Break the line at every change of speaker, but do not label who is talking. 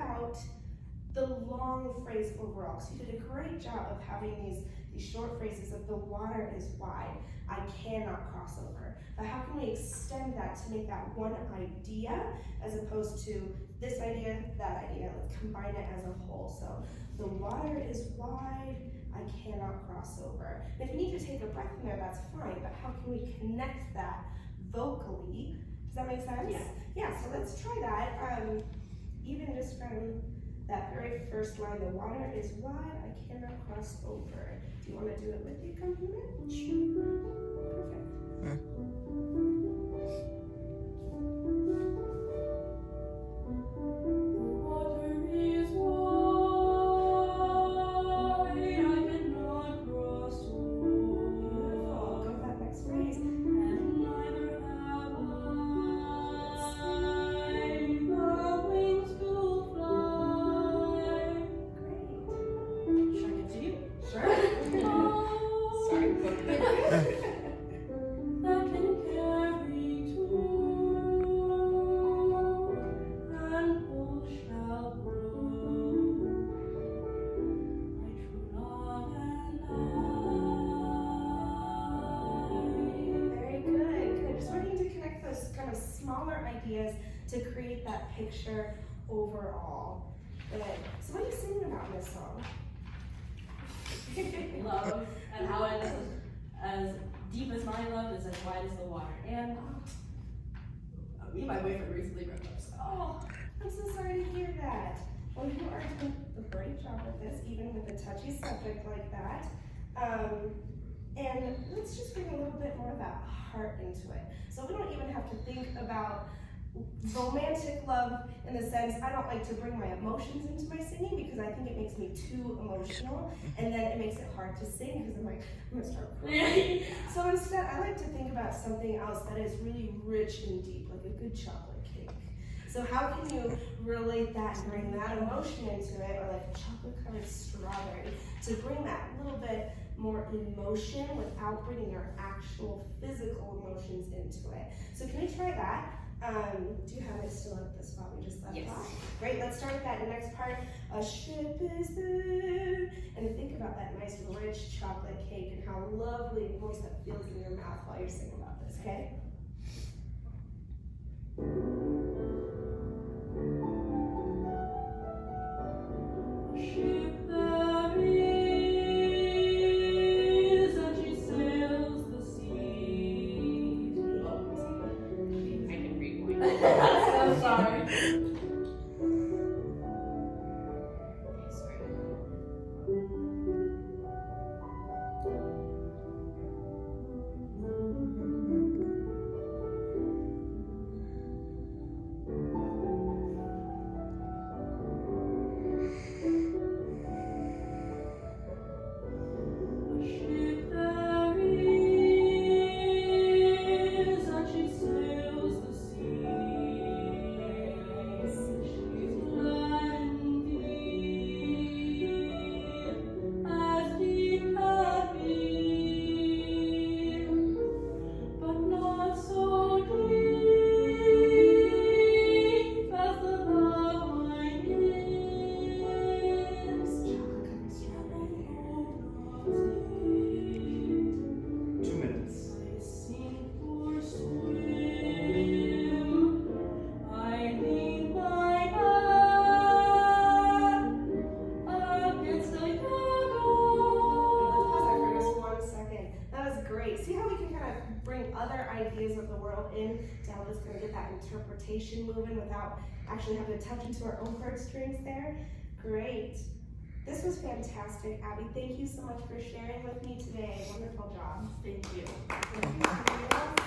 about the long phrase overall? So you did a great job of having these short phrases of the water is wide, I cannot cross over. But how can we extend that to make that one idea as opposed to this idea, that idea? Let's combine it as a whole. So the water is wide, I cannot cross over. And if you need to take a breath in there, that's fine, but how can we connect that vocally? Does that make sense?
Yeah.
Yeah, so let's try that. Even just from that very first line, the water is wide, I cannot cross over. Do you want to do it with the accompaniment? Sure. Perfect. Ideas to create that picture overall. Good. So what are you singing about in this song?
Love, and how it is as deep as my love is as wide as the water. And me and my boyfriend recently broke up, so.
Oh, I'm so sorry to hear that. Well, you are doing a great job with this, even with a touchy subject like that. And let's just bring a little bit more of that heart into it. So we don't even have to think about romantic love in the sense, I don't like to bring my emotions into my singing because I think it makes me too emotional, and then it makes it hard to sing because I'm like, I'm gonna start crying. So instead, I like to think about something else that is really rich and deep, like a good chocolate cake. So how can you relate that and bring that emotion into it, or like a chocolate-covered strawberry, to bring that little bit more emotion without bringing our actual physical emotions into it? So can we try that? Do you have it still at the spot we just left off? Great, let's start with that next part. A ship is there. And think about that nice rich chocolate cake and how lovely and moist that feels in your mouth while you're singing about this, okay?
Ship there is, and she sails the sea.
I can read one.
I'm sorry.
Ideas of the world in to help us kind of get that interpretation moving without actually having to touch into our own heartstrings there. Great. This was fantastic, Abby. Thank you so much for sharing with me today. Wonderful job.
Thank you.
Thank you.